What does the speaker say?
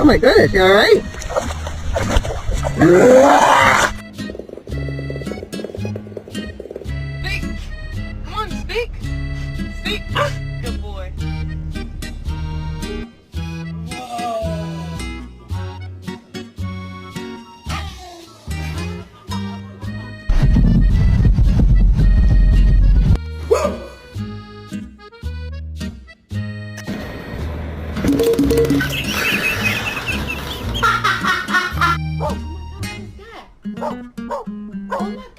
my goodness, you alright? Speak! Come on, speak! Speak! Good boy. Oh my God, what is that? Oh my